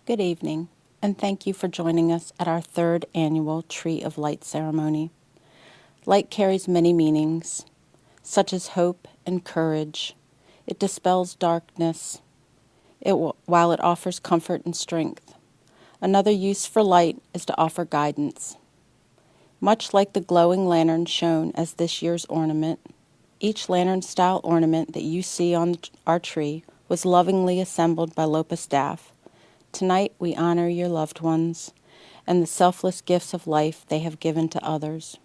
Good evening, and thank you for joining us at our third annual Tree of Light ceremony. Light carries many meanings, such as hope and courage. It dispels darkness, while it offers comfort and strength. Another use for light is to offer guidance. Much like the glowing lantern shown as this year's ornament, each lantern-style ornament that you see on our tree was lovingly assembled by LOPA staff. Tonight we honor your loved ones and the selfless gifts of life they have given to others.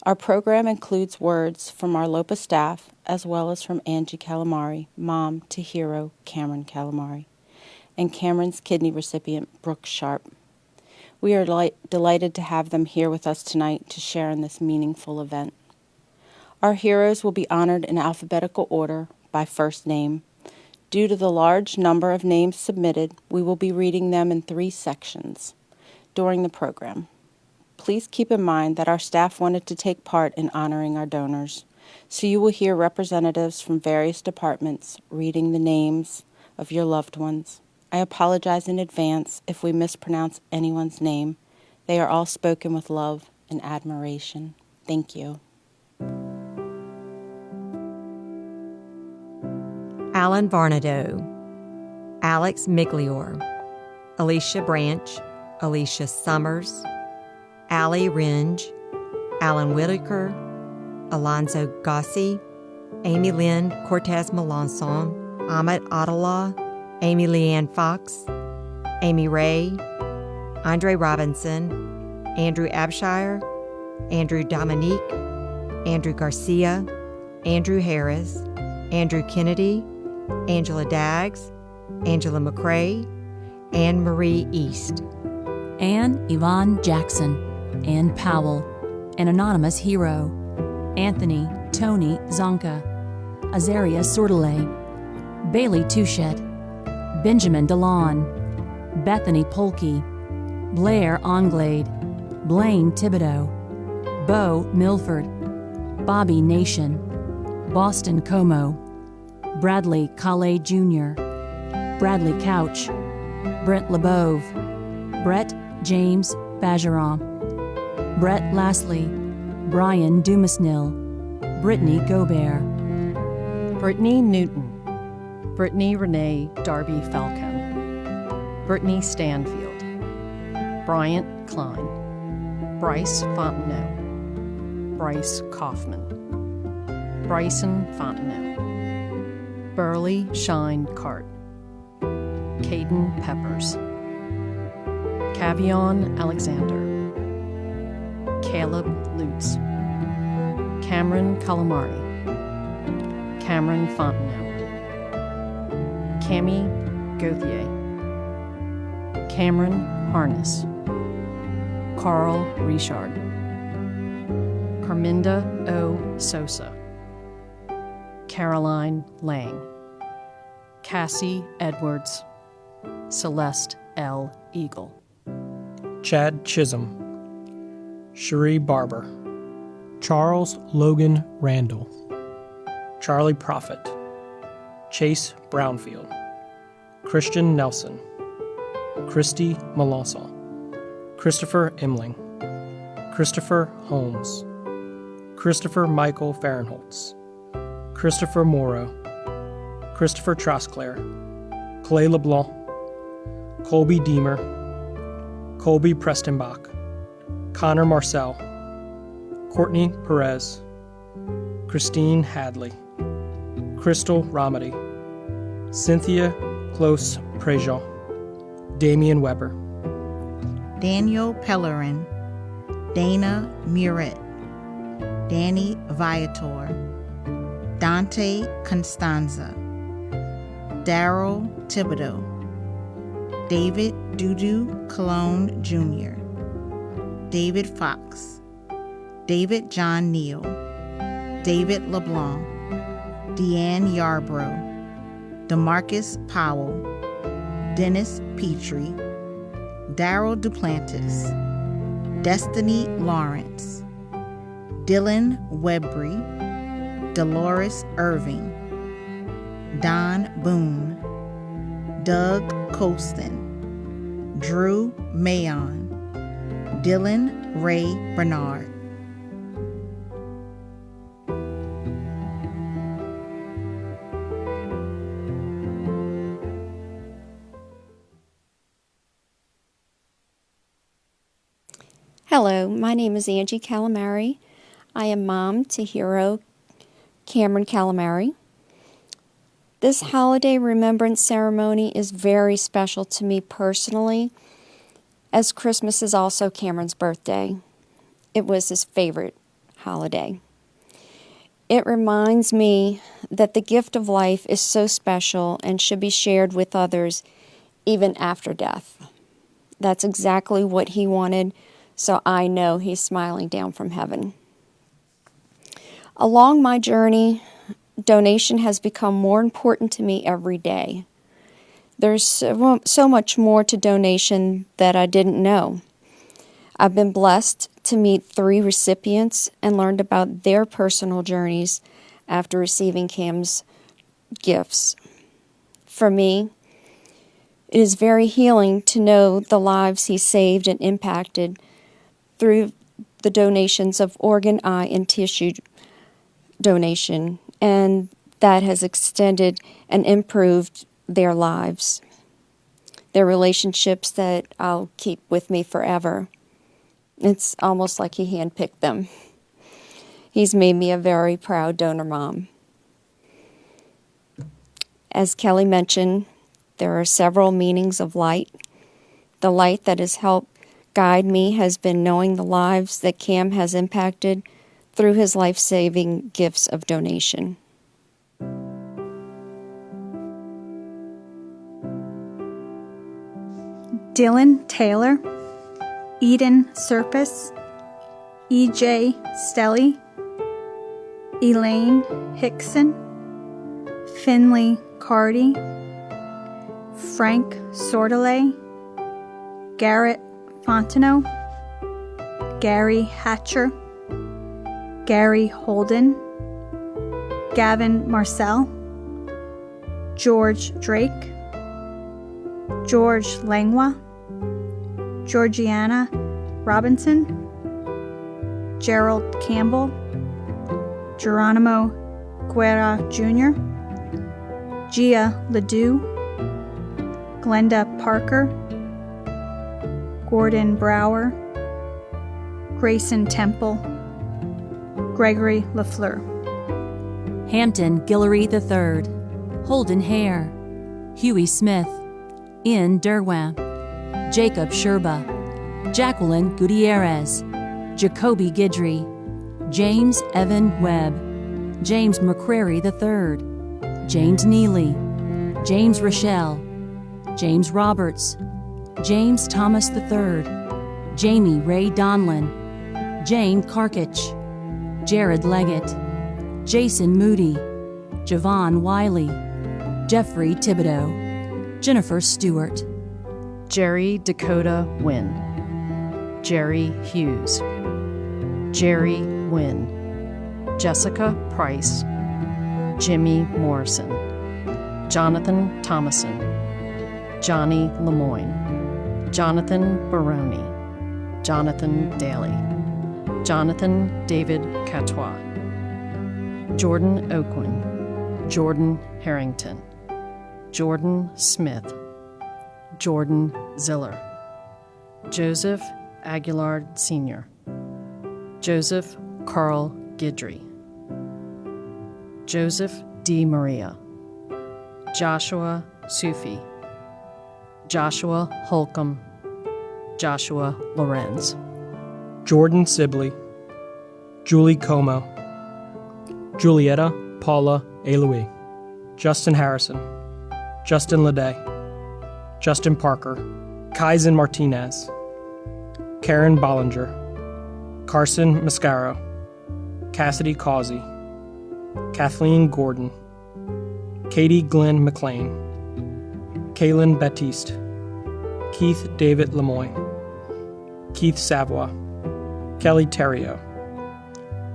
Our program includes words from our LOPA staff as well as from Angie Calamari, mom to hero Cameron Calamari, and Cameron's kidney recipient Brooke Sharp. We are delighted to have them here with us tonight to share in this meaningful event. Our heroes will be honored in alphabetical order by first name. Due to the large number of names submitted, we will be reading them in 3 sections during the program. Please keep in mind that our staff wanted to take part in honoring our donors, so you will hear representatives from various departments reading the names of your loved ones. I apologize in advance if we mispronounce anyone's name. They are all spoken with love and admiration. Thank you. Alan Varnado, Alex Miglior, Alicia Branch, Alicia Summers, Allie Ringe, Alan Whitaker, Alonzo Gossi, Amy Lynn Cortez Melanson, Ahmed Adallah, Amy Leanne Fox, Amy Ray, Andre Robinson, Andrew Abshire, Andrew Dominique, Andrew Garcia, Andrew Harris, Andrew Kennedy, Angela Daggs, Angela McCrae, Anne Marie East. Anne Yvonne Jackson, Ann Powell, an anonymous hero, Anthony Tony Zonka, Azaria Sordelay, Bailey Touchette, Benjamin DeLon, Bethany Polkey, Blair Onglade, Blaine Thibodeau, Bo Milford, Bobby Nation, Boston Como, Bradley Calais Jr., Bradley Couch, Brent LeBove, Brett James Bageron, Brett Lastly, Brian Dumasnil, Brittany Gobert, Brittany Newton, Brittany Renee Darby Falcon, Brittany Stanfield, Bryant Klein, Bryce Fontenot, Bryce Kaufman, Bryson Fontenot, Burley Shine Cart, Caden Peppers, Cavion Alexander, Caleb Lutz, Cameron Calamari, Cameron Fontenot, Cami Gauthier, Cameron Harness, Carl Richard, Carminda O. Sosa, Caroline Lang, Cassie Edwards, Celeste L. Eagle, Chad Chisholm, Cherie Barber, Charles Logan Randall, Charlie Prophet, Chase Brownfield, Christian Nelson, Christy Melanson, Christopher Emling, Christopher Holmes, Christopher Michael Fahrenholtz, Christopher Morrow, Christopher Trosclair, Clay LeBlanc, Colby Deemer, Colby Prestonbach, Connor Marcel, Courtney Perez, Christine Hadley, Crystal Romedy, Cynthia Close Prejean, Damian Weber, Daniel Pellerin, Dana Muret, Danny Viator, Dante Constanza, Daryl Thibodeau, David Dudu Cologne Jr., David Fox, David John Neal, David LeBlanc, Deanne Yarbrough, DeMarcus Powell, Dennis Petrie, Daryl Duplantis, Destiny Lawrence, Dylan Webry, Dolores Irving, Don Boone, Doug Colston, Drew Mayon, Dylan Ray Bernard. Hello, my name is Angie Calamari. I am mom to hero Cameron Calamari. This holiday remembrance ceremony is very special to me personally, as Christmas is also Cameron's birthday. It was his favorite holiday. It reminds me that the gift of life is so special and should be shared with others even after death. That's exactly what he wanted, so I know he's smiling down from heaven. Along my journey, donation has become more important to me every day. There's so much more to donation that I didn't know. I've been blessed to meet 3 recipients and learned about their personal journeys after receiving Cam's gifts. For me, it is very healing to know the lives he saved and impacted through the donations of organ, eye, and tissue donation, and that has extended and improved their lives, their relationships that I'll keep with me forever. It's almost like he handpicked them. He's made me a very proud donor mom. As Kelly mentioned, there are several meanings of light. The light that has helped guide me has been knowing the lives that Cam has impacted through his life-saving gifts of donation. Dylan Taylor, Eden Serpis, E.J. Stelly, Elaine Hickson, Finley Cardy, Frank Sordelay, Garrett Fontenot, Gary Hatcher, Gary Holden, Gavin Marcel, George Drake, George Langwa, Georgiana Robinson, Gerald Campbell, Geronimo Guerra Jr., Gia Ledoux, Glenda Parker, Gordon Brower, Grayson Temple, Gregory LaFleur. Hampton Guillory III, Holden Hare, Huey Smith, Ian Derwin, Jacob Sherba, Jacqueline Gutierrez, Jacoby Guidry, James Evan Webb, James McCrary III, James Neely, James Rochelle, James Roberts, James Thomas III, Jamie Ray Donlin, Jane Karkich, Jared Leggett, Jason Moody, Javon Wiley, Jeffrey Thibodeau, Jennifer Stewart, Jerry Dakota Wynn, Jerry Hughes, Jerry Wynn, Jessica Price, Jimmy Morrison, Jonathan Thomason, Johnny Lemoyne, Jonathan Baroni, Jonathan Daly, Jonathan David Catois, Jordan Oakwin, Jordan Harrington, Jordan Smith, Jordan Ziller, Joseph Aguilar Sr., Joseph Carl Guidry, Joseph D. Maria, Joshua Sufi, Joshua Holcomb, Joshua Lorenz, Jordan Sibley, Julie Como, Julietta Paula Eloy, Justin Harrison, Justin Leday, Justin Parker, Kaizen Martinez, Karen Bollinger, Carson Mascaro, Cassidy Causey, Kathleen Gordon, Katie Glenn McLean, Kaylin Baptiste, Keith David Lemoyne, Keith Savoy, Kelly Terrio,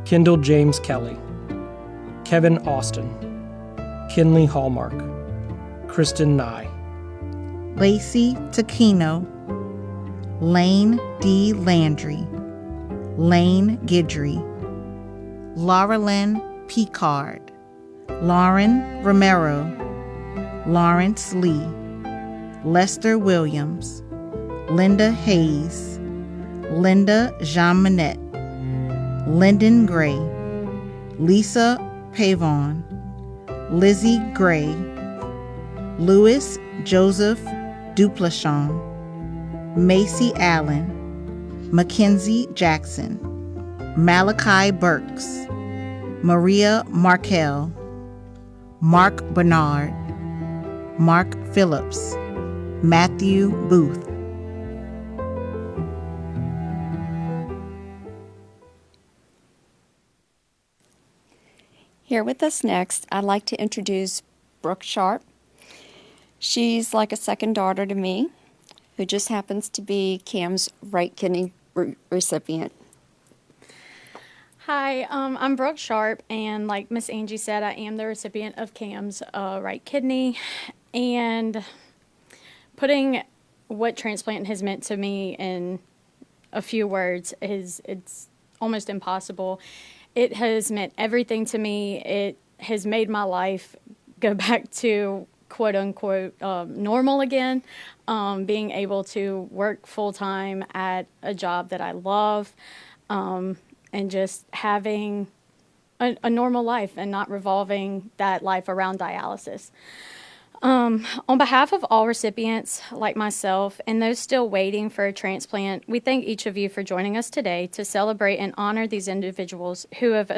Kendall James Kelly, Kevin Austin, Kinley Hallmark, Kristen Nye, Lacey Taquino, Lane D. Landry, Lane Guidry, Laurelyn Picard, Lauren Romero, Lawrence Lee, Lester Williams, Linda Hayes, Linda Jean-Minette, Lyndon Gray, Lisa Pavon, Lizzie Gray, Louis Joseph Duplachon, Macy Allen, Mackenzie Jackson, Malachi Burks, Maria Markel, Mark Bernard, Mark Phillips, Matthew Booth. Here with us next, I'd like to introduce Brooke Sharp. She's like a second daughter to me, who just happens to be Cam's right kidney recipient. Hi, I'm Brooke Sharp, and like Miss Angie said, I am the recipient of Cam's right kidney. And putting what transplant has meant to me in a few words it's almost impossible. It has meant everything to me. It has made my life go back to quote unquote normal again. Being able to work full time at a job that I love, and just having a normal life and not revolving that life around dialysis. On behalf of all recipients like myself and those still waiting for a transplant, we thank each of you for joining us today to celebrate and honor these individuals who have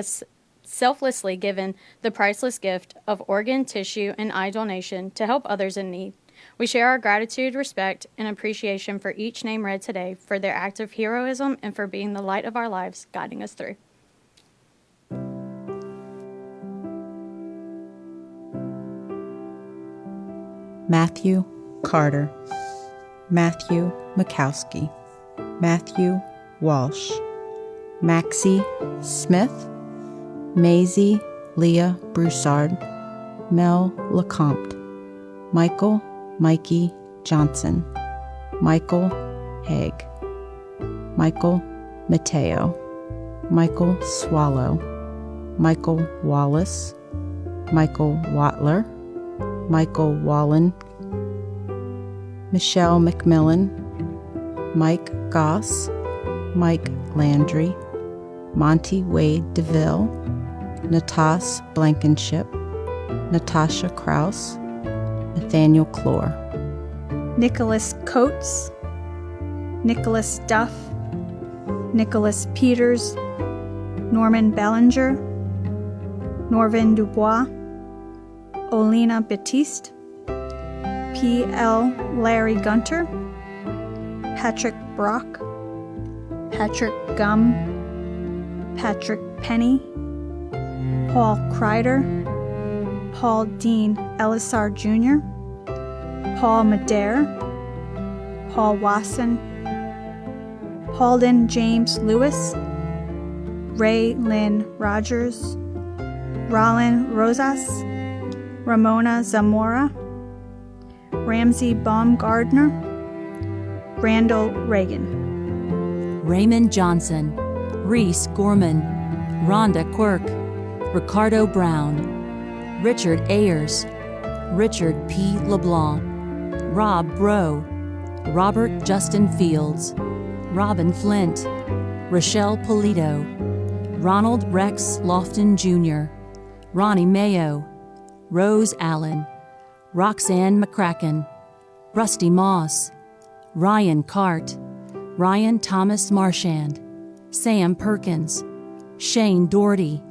selflessly given the priceless gift of organ, tissue, and eye donation to help others in need. We share our gratitude, respect, and appreciation for each name read today, for their act of heroism, and for being the light of our lives, guiding us through. Matthew Carter, Matthew Mikowski, Matthew Walsh, Maxie Smith, Maisie Leah Broussard, Mel Lecomte, Michael Mikey Johnson, Michael Haig, Michael Mateo, Michael Swallow, Michael Wallace, Michael Watler, Michael Wallen, Michelle McMillan, Mike Goss, Mike Landry, Monty Wade DeVille, Natas Blankenship, Natasha Kraus, Nathaniel Clore, Nicholas Coates, Nicholas Duff, Nicholas Peters, Norman Bellinger, Norvin Dubois, Olena Batiste, P.L. Larry Gunter, Patrick Brock, Patrick Gum, Patrick Penny, Paul Kreider, Paul Dean Ellisar Jr., Paul Madere, Paul Wasson, Paulden James Lewis, Ray Lynn Rogers, Rollin Rosas, Ramona Zamora, Ramsey Baumgardner, Randall Reagan, Raymond Johnson, Reese Gorman, Rhonda Quirk, Ricardo Brown, Richard Ayers, Richard P. LeBlanc, Rob Bro, Robert Justin Fields, Robin Flint, Rochelle Polito, Ronald Rex Lofton Jr., Ronnie Mayo, Rose Allen, Roxanne McCracken, Rusty Moss, Ryan Cart, Ryan Thomas Marchand, Sam Perkins, Shane Doherty,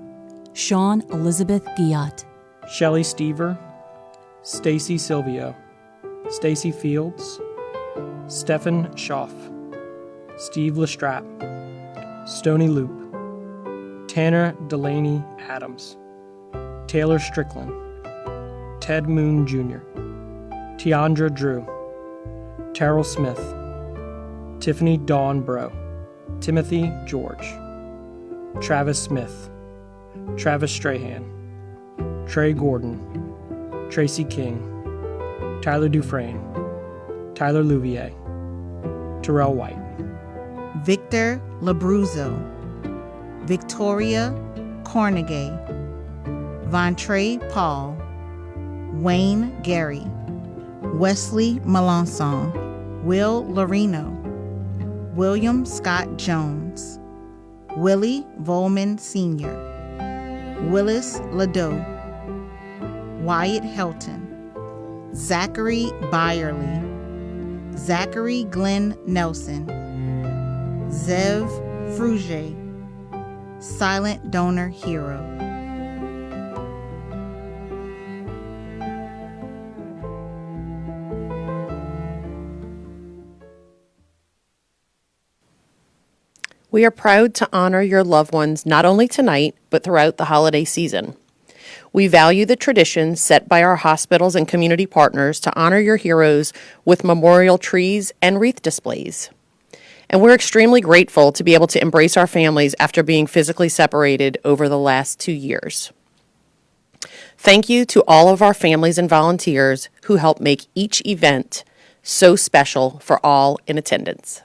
Sean Elizabeth Giat, Shelley Stever, Stacy Silvio, Stacy Fields, Stephen Schaff, Steve Lestrap, Stony Loop, Tanner Delaney Adams, Taylor Strickland, Ted Moon Jr., Tiandra Drew, Terrell Smith, Tiffany Dawn Bro, Timothy George, Travis Smith, Travis Strahan, Trey Gordon, Tracy King, Tyler Dufresne, Tyler Louvier, Terrell White. Victor Labruzzo, Victoria Cornegay, Vontre Paul, Wayne Gary, Wesley Melanson, Will Lorino, William Scott Jones, Willie Volman Sr., Willis Ladeau, Wyatt Helton, Zachary Byerly, Zachary Glenn Nelson, Zev Fruge, Silent Donor Hero. We are proud to honor your loved ones not only tonight, but throughout the holiday season. We value the traditions set by our hospitals and community partners to honor your heroes with memorial trees and wreath displays. And we're extremely grateful to be able to embrace our families after being physically separated over the last 2 years. Thank you to all of our families and volunteers who help make each event so special for all in attendance.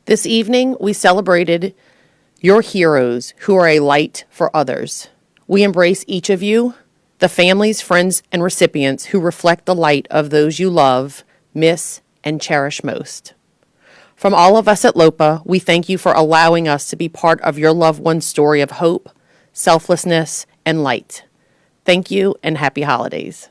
This evening, we celebrated your heroes who are a light for others. We embrace each of you, the families, friends, and recipients who reflect the light of those you love, miss, and cherish most. From all of us at LOPA, we thank you for allowing us to be part of your loved one's story of hope, selflessness, and light. Thank you and happy holidays.